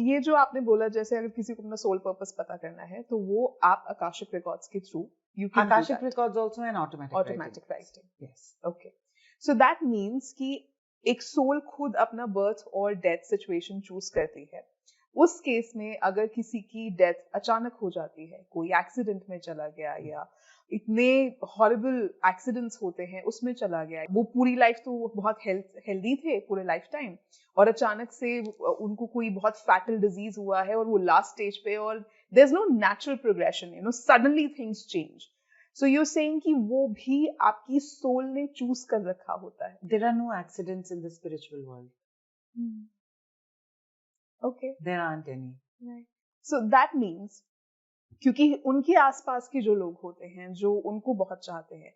ये जो आपने बोला, जैसे अगर किसी को अपना सोल पर्पस पता करना है तो वो आप आकाशिक रिकॉर्ड्स के through you can Akashic records also an automatic writing. Yes. Okay. So that means कि एक सोल खुद अपना बर्थ और डेथ सिचुएशन चूज करती है. उस केस में अगर किसी की डेथ अचानक हो जाती है, कोई एक्सीडेंट में चला गया या इतने हॉरिबल एक्सीडेंट्स होते हैं उसमें चला गया, वो पूरी लाइफ तो बहुत हेल्दी थे पूरे लाइफ टाइम, और अचानक से उनको कोई बहुत फैटल डिजीज हुआ है और वो लास्ट स्टेज पे, और there is no natural progression, suddenly things change. So you're saying कि वो भी आपकी सोल ने चूज कर रखा होता है. There are no accidents in the spiritual world. Okay. There aren't any. Right. So that means क्योंकि उनके आसपास के जो लोग होते हैं जो उनको बहुत चाहते हैं,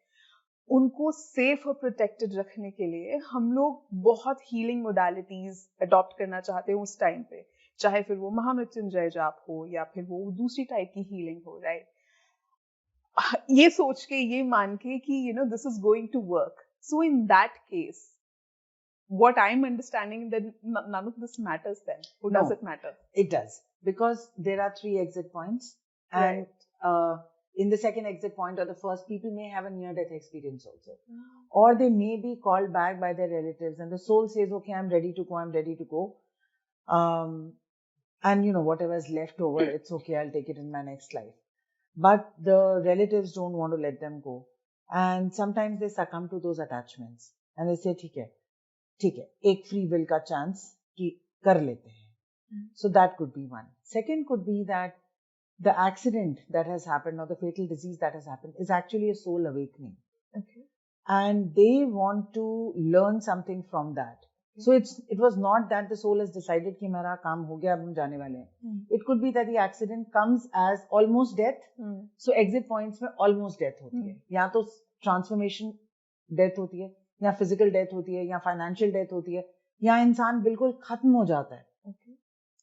उनको सेफ और प्रोटेक्टेड रखने के लिए हम लोग बहुत हीलिंग मोडालिटीज अडॉप्ट करना चाहते हैं उस टाइम पे, चाहे फिर वो महामृत्युंजय जाप हो या फिर वो दूसरी टाइप की हीलिंग हो, राइट? ये सोच के, ये मान के कि this is going to work. So in that case, what I'm understanding that none of this matters then. Or does it matter? It does, because there are 3 exit points, and in the second exit point or the first, people may have a near-death experience also, or they may be called back by their relatives, and the soul says, "Okay, I'm ready to go. I'm ready to go." And whatever is left over, it's okay. I'll take it in my next life. But the relatives don't want to let them go. And sometimes they succumb to those attachments. And they say, ठीक है, एक free will का chance कि कर लेते हैं. So that could be one. Second could be that the accident that has happened or the fatal disease that has happened is actually a soul awakening. Okay. And they want to learn something from that. So it was not that the soul has decided कि मेरा काम हो गया, अब हम जाने वाले हैं. It could be that the accident comes as almost death. So exit points में almost death होती है. या तो transformation death होती है, या physical death होती है, या financial death होती है, या इंसान बिल्कुल खत्म हो जाता है.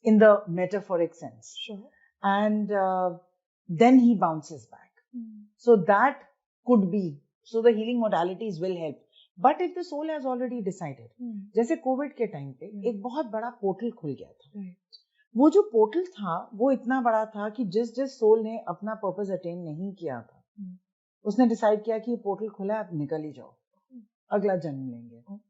In the metaphoric sense. Sure. And then he bounces back. So that could be. So the healing modalities will help. But if the soul has already decided, जैसे कोविड के टाइम पे एक बहुत बड़ा पोर्टल खुल गया था. वो जो पोर्टल था वो इतना बड़ा था कि जिस सोल ने अपना पर्पस अटेन नहीं किया था, उसने डिसाइड किया कि ये पोर्टल खुला है, आप निकल ही जाओ, अगला जन्म लेंगे.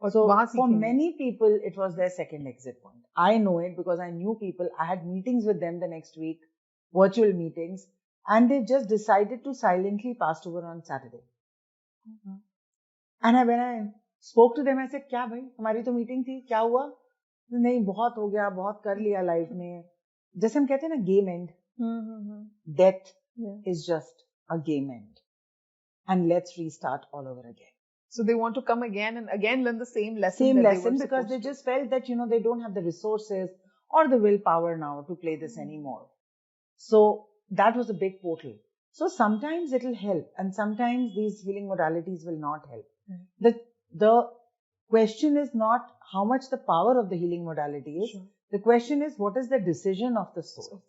So for many people it was their second exit point. I know it because I knew people. I had meetings with them the next week, virtual meetings, and they just decided to silently pass over on Saturday. And when I spoke to them, I said, क्या भाई, हमारी तो meeting थी, क्या हुआ? नहीं, बहुत हो गया, बहुत कर लिया लाइफ में. जैसे हम कहते हैं ना, game and. Death is just a game end. And let's restart all over again. So they want to come again and again learn the same lesson. Same lesson, because they just felt that, they don't have the resources or the willpower now to play this anymore. So that was a big portal. So sometimes it will help, and sometimes these healing modalities will not help. The question is not how much the power of the healing modality is. Sure. The question is, what is the decision of the soul?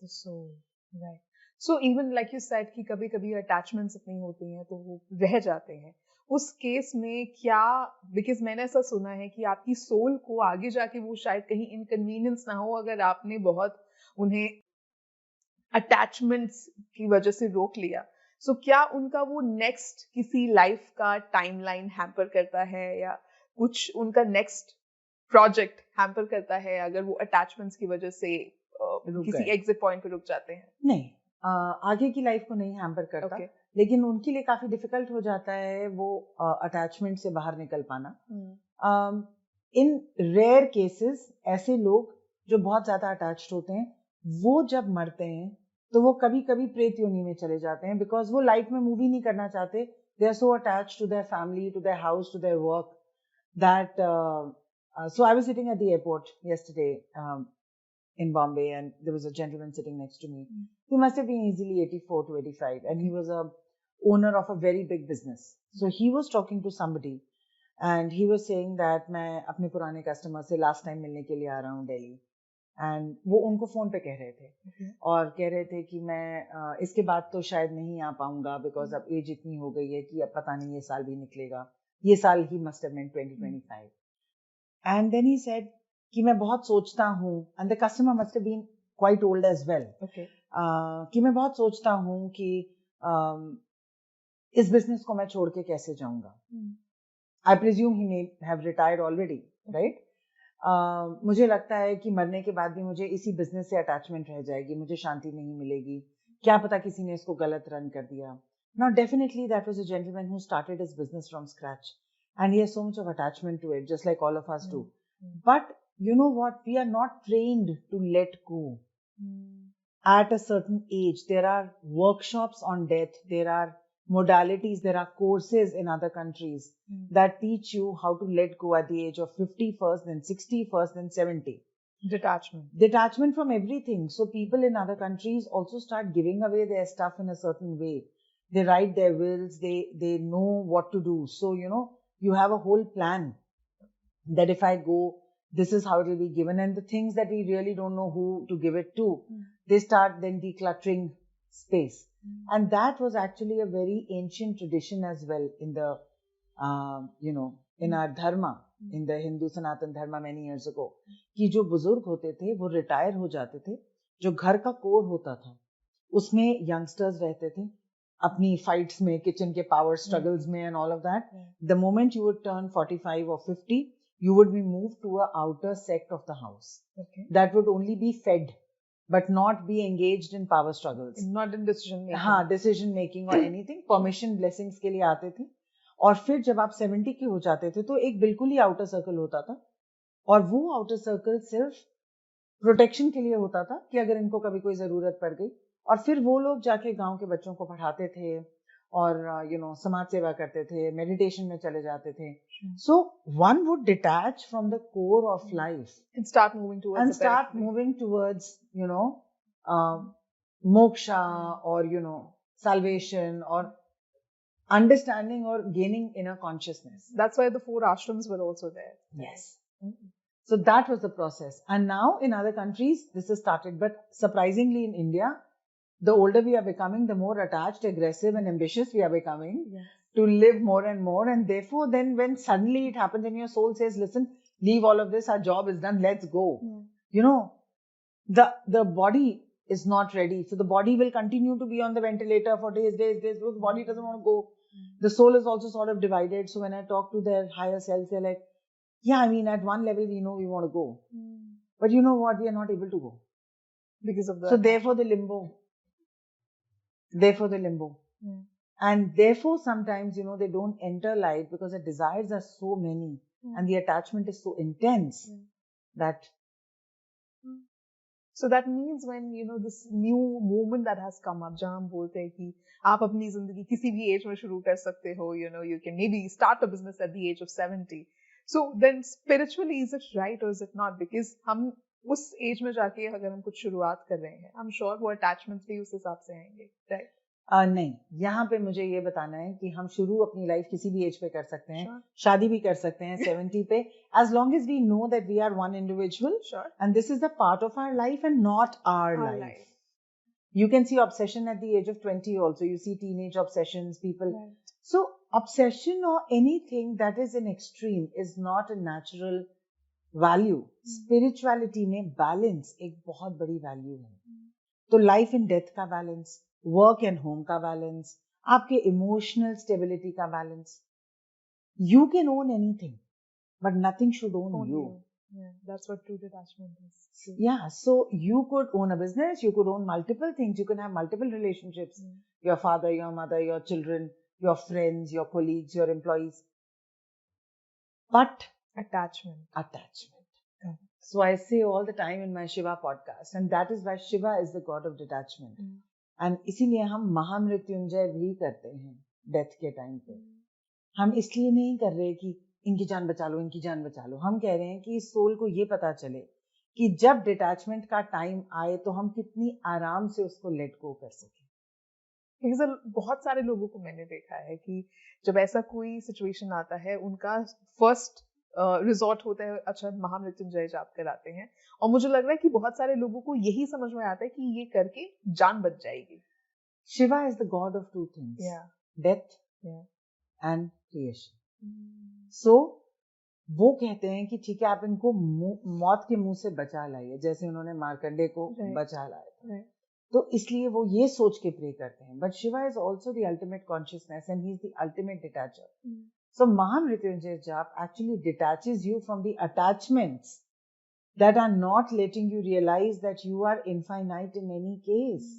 Right. So even like you said कि कभी-कभी attachments इतनी होती हैं तो वो रह जाते हैं. उस केस में क्या, because मैंने ऐसा सुना है कि आपकी सोल को आगे जाके वो शायद कहीं इनकन्वीनियंस ना हो अगर आपने बहुत उन्हें अटैचमेंट्स की वजह से रोक लिया. So क्या उनका वो नेक्स्ट किसी लाइफ का टाइमलाइन हैम्पर करता है, या कुछ उनका नेक्स्ट प्रोजेक्ट हैम्पर करता है अगर वो अटैचमेंट्स की वजह से किसी एग्जिट पॉइंट पे रुक जाते हैं? नहीं, आगे की लाइफ को नहीं हैम्पर करता. लेकिन उनके लिए काफी डिफिकल्ट हो जाता है वो अटैचमेंट से बाहर निकल पाना. इन रेयर केसेस ऐसे लोग जो बहुत ज्यादा अटैच्ड होते हैं, वो जब मरते हैं तो वो कभी कभी प्रेत योनि में चले जाते हैं, बिकॉज वो लाइफ में मूव ही नहीं करना चाहते. They are so attached to their family, to their house, to their work, that so I was sitting at the airport yesterday in Bombay, and there was a gentleman sitting next to me. He must have been easily 84 to 85, and he was a owner of a very big business. So he was talking to somebody, and he was saying that मैं अपने पुराने customer से last time मिलने के लिए आ रहा हूँ Delhi. And वो उनको फोन पे कह रहे थे, और कह रहे थे कि मैं इसके बाद तो शायद नहीं आ पाऊंगा, बिकॉज अब एज इतनी हो गई है कि अब पता नहीं ये साल भी निकलेगा. ये साल he must have meant 2025. And then he said, कि मैं बहुत सोचता हूँ, and the customer must have been quite old as well. Okay. कि मैं बहुत सोचता हूँ कि इस business को मैं छोड़ के कैसे जाऊंगा. I presume he may have retired already, right? मुझे लगता है कि मरने के बाद भी मुझे इसी बिजनेस से अटैचमेंट रह जाएगी, मुझे शांति नहीं मिलेगी, क्या पता किसी ने इसको गलत रन कर दिया. Now definitely that was a gentleman who started his business from scratch and he has so much of attachment to it, just like all of us do. But you know what, we are not trained to let go. At a certain age, there are workshops on death, there are modalities, there are courses in other countries that teach you how to let go at the age of 50 first, then 60 first, then 70. Detachment from everything. So people in other countries also start giving away their stuff in a certain way. They write their wills, they know what to do. So, you know, you have a whole plan that if I go, this is how it will be given. And the things that we really don't know who to give it to, they start then decluttering space. And that was actually a very ancient tradition as well in the, you know, in our dharma, in the Hindu Sanatan dharma many years ago, कि जो बुजुर्ग होते थे वो retire हो जाते थे, जो घर का कोर होता था उसमें यंगस्टर्स रहते थे अपनी फाइट्स में, किचन के पावर स्ट्रगल्स में and all of that. The moment you would turn 45 or 50, you would be moved to a outer sect of the house. That would only be fed, but not be engaged in power struggles. Not in decision making. हाँ, decision making or anything. Permission, blessings के लिए आते थे. और फिर जब आप 70 के हो जाते थे तो एक बिल्कुल ही आउटर सर्कल होता था और वो आउटर सर्कल सिर्फ प्रोटेक्शन के लिए होता था कि अगर इनको कभी कोई जरूरत पड़ गई. और फिर वो लोग जाके गांव के बच्चों को पढ़ाते थे और you know समाज सेवा करते थे, मेडिटेशन में चले जाते थे. So one would detach from the core of life and start moving towards you know moksha or you know salvation or understanding or gaining inner consciousness. That's why the 4 ashrams were also there. Yes. So that was the process. And now in other countries, this has started. But surprisingly in India, the older we are becoming, the more attached, aggressive and ambitious we are becoming to live more and more. And therefore, then when suddenly it happens and your soul says, listen, leave all of this, our job is done, let's go. You know, the body is not ready. So the body will continue to be on the ventilator for days. The body doesn't want to go. The soul is also sort of divided. So when I talk to their higher selves, they're like, yeah, I mean, at one level, we know we want to go. But you know what? We are not able to go. Because of that. So therefore the limbo. And therefore sometimes, you know, they don't enter light because the desires are so many and the attachment is so intense that. So that means when, you know, this new movement that has come up, जहाँ हम बोलते हैं कि आप अपनी जिंदगी किसी भी एज में शुरू कर सकते हो, you know, you can maybe start a business at the age of 70. So then spiritually, is it right or is it not? Because हम उस एज में जाके अगर हम कुछ शुरुआत कर रहे हैं, I'm sure वो attachments भी उस हिसाब से आएंगे, right? नहीं, यहाँ पे मुझे ये बताना है कि हम शुरू अपनी लाइफ किसी भी एज पे कर सकते हैं, शादी भी कर सकते हैं 70 पे, as long as we know that we are one individual and this is the part of our life and not our life. You can see obsession at the age of 20 also. You see teenage obsessions, people. Right. So obsession or anything that is in extreme is not a natural value. Spirituality में balance एक बहुत बड़ी value है. तो life and death का balance, work and home का balance, आपके emotional stability का balance. You can own anything, but nothing should own you. Yeah, that's what true detachment is. Yeah, so you could own a business, you could own multiple things, you can have multiple relationships. Your father, your mother, your children, your friends, your colleagues, your employees. But attachment. So I say all the time in my Shiva podcast, and that is why Shiva is the god of detachment. And इसीलिए हम महामृत्युंजय भी करते हैं death के time पे. हम इसलिए नहीं कर रहे कि इनकी जान बचा लो, इनकी जान बचा लो. हम कह रहे हैं कि सोल को ये पता चले कि जब डिटैचमेंट का टाइम आए तो हम कितनी आराम से उसको लेट गो कर सकें. बहुत सारे लोगों को मैंने देखा है कि जब ऐसा कोई सिचुएशन आता है, उनका फर्स्ट रिजॉर्ट होता है, अच्छा महामृत्युंजय जाप कराते हैं. और मुझे लग रहा है कि बहुत सारे लोगों को यही समझ में आता है कि ये करके जान बच जाएगी. Shiva is the God of two things, death and creation. So वो कहते हैं कि ठीक है आप इनको मौत के मुंह से बचा लाइए, जैसे उन्होंने मार्कंडे को बचा लाया था। तो इसलिए वो ये सोच के प्रे करते हैं। But Shiva is also the ultimate consciousness and he is the ultimate detacher. So Mahamrityunjay Jap actually detaches you from the attachments that are not letting you realize that you are infinite in any case.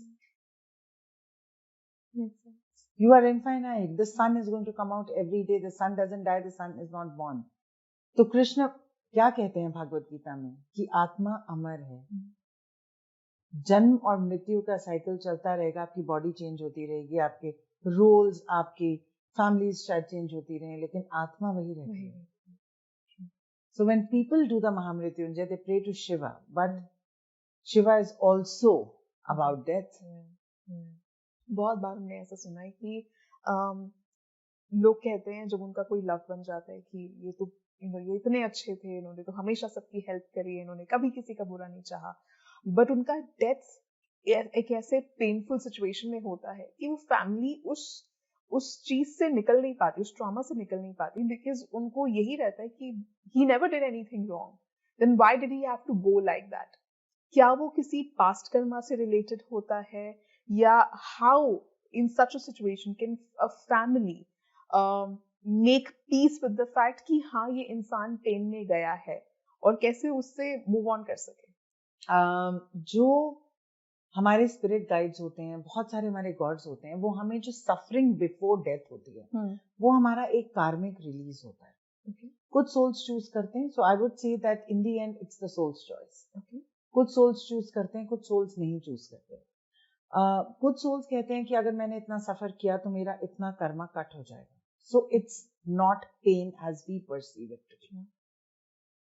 You are infinite. The sun is going to come out every day. The sun doesn't die. The sun is not born. तो कृष्ण क्या कहते हैं भागवत गीता में कि आत्मा अमर है, जन्म और मृत्यु का साइकिल चलता रहेगा, आपकी बॉडी चेंज होती रहेगी, आपके रोल्स, आपकी फैमिलीज शायद चेंज होती रहे, लेकिन आत्मा वही रहती है. So when people do the Mahamrityunjay, they pray to Shiva, but Shiva is also about death. बहुत बार हमने ऐसा सुना है कि लोग कहते हैं जब उनका कोई लव बन जाता है कि ये तो ये इतने अच्छे थे, इन्होंने तो हमेशा सबकी हेल्प करी है, इन्होंने कभी किसी का बुरा नहीं चाहा, बट उनका डेथ एक ऐसे पेनफुल सिचुएशन में होता है कि वो फैमिली उस चीज से निकल नहीं पाती, उस ट्रॉमा से निकल नहीं पाती, बिकॉज उनको यही रहता है कि he never did anything wrong, then why did he have to go like that. क्या वो किसी पास्ट कर्मा से रिलेटेड होता है, या how in such a situation can a family make peace with the fact कि हाँ ये इंसान पेन में गया है, और कैसे उससे मूव ऑन कर सके. जो हमारे स्पिरिट गाइड्स होते हैं, बहुत सारे हमारे गॉड्स होते हैं, वो हमें जो सफरिंग बिफोर डेथ होती है वो हमारा एक कार्मिक रिलीज होता है. कुछ सोल्स चूज करते हैं, so I would say that in the end it's the soul's choice. कुछ सोल्स चूज करते हैं, कुछ सोल्स नहीं चूज करते. कुछ सोल्स कहते हैं कि अगर मैंने इतना सफर किया तो मेरा इतना कर्मा कट हो जाएगा. So it's not pain as we perceive it.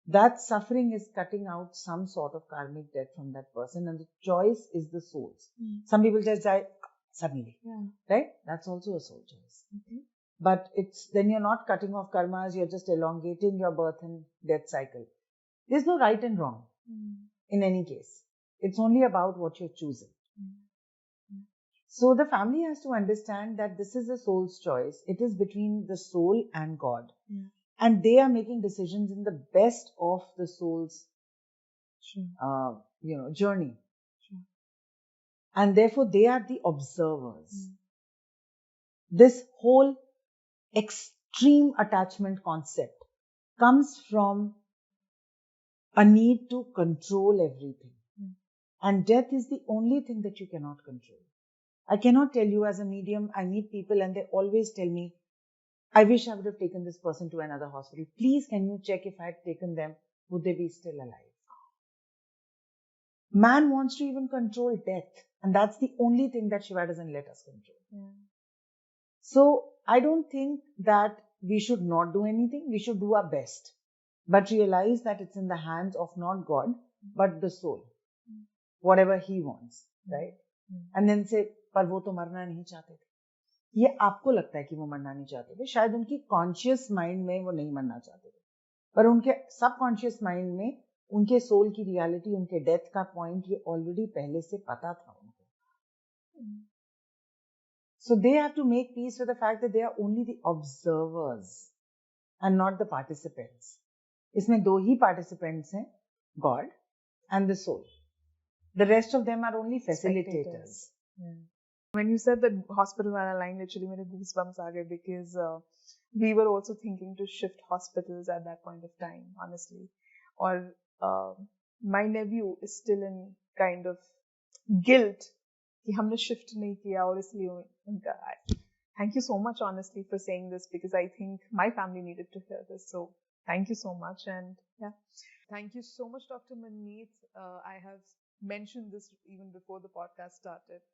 That suffering is cutting out some sort of karmic debt from that person, and the choice is the soul's. Some people just die suddenly, right? That's also a soul choice. But it's then you're not cutting off karmas, you're just elongating your birth and death cycle. There's no right and wrong in any case. It's only about what you're choosing. So the family has to understand that this is a soul's choice. It is between the soul and God. And they are making decisions in the best of the soul's journey. And therefore they are the observers. This whole extreme attachment concept comes from a need to control everything. And death is the only thing that you cannot control. I cannot tell you as a medium, I meet people and they always tell me, I wish I would have taken this person to another hospital. Please, can you check if I had taken them, would they be still alive? Man wants to even control death, and that's the only thing that Shiva doesn't let us control. So I don't think that we should not do anything. We should do our best, but realize that it's in the hands of not God, but the soul. Whatever he wants, right? And then say, पर वो तो मरना नहीं चाहते थे. ये आपको लगता है कि वो मरना नहीं चाहते थे, शायद उनकी कॉन्शियस माइंड में वो नहीं मरना चाहते थे, पर उनके सबकॉन्शियस माइंड में उनके सोल की रियलिटी, उनके डेथ का पॉइंट ये ऑलरेडी पहले से पता था उनको. So they have to make peace with the fact that they are only the observers and not the participants. इसमें दो ही पार्टिसिपेंट्स हैं, God and the soul. The rest of them are only facilitators. When you said that hospital wala line, literally मेरे goosebumps आ गए, because we were also thinking to shift hospitals at that point of time, honestly. Or my nephew is still in kind of guilt कि हमने shift नहीं किया, और इसलिए उनका. Thank you so much, honestly, for saying this, because I think my family needed to hear this. So thank you so much, and yeah, thank you so much, Dr. Manmeet. I have mentioned this even before the podcast started,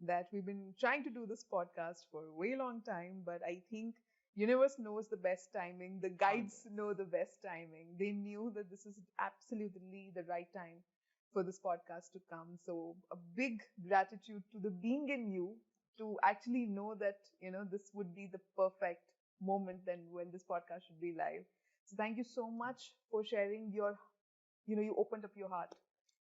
that we've been trying to do this podcast for a way long time, but I think universe knows the best timing. The guides know the best timing. They knew that this is absolutely the right time for this podcast to come. So a big gratitude to the being in you to actually know that, this would be the perfect moment then when this podcast should be live. So thank you so much for sharing your, you opened up your heart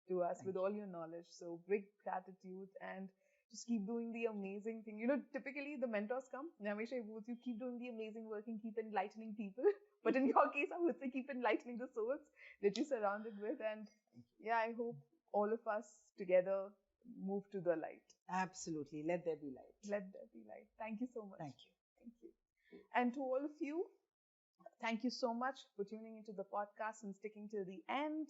to us with all your knowledge. So big gratitude. And just keep doing the amazing thing. You know, typically the mentors come, Namesha would you keep doing the amazing work and keep enlightening people. But in your case, I would say keep enlightening the souls that you're surrounded with. And yeah, I hope all of us together move to the light. Absolutely. Let there be light. Let there be light. Thank you so much. Thank you. Thank you. And to all of you, thank you so much for tuning into the podcast and sticking till the end.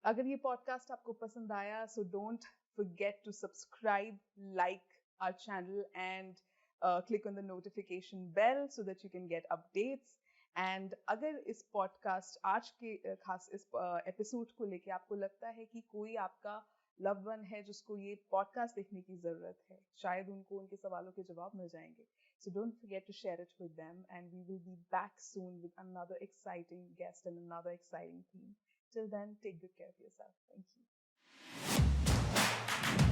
अगर ये podcast आपको पसंद आया, so don't forget to subscribe, like our channel, and click on the notification bell so that you can get updates. And अगर इस podcast आज के खास इस episode को लेके आपको लगता है कि कोई आपका loved one है जिसको ये podcast देखने की जरूरत है, शायद उनको उनके सवालों के जवाब मिल जाएंगे. So don't forget to share it with them, and we will be back soon with another exciting guest and another exciting theme. Till then, take good care of yourself. Thank you.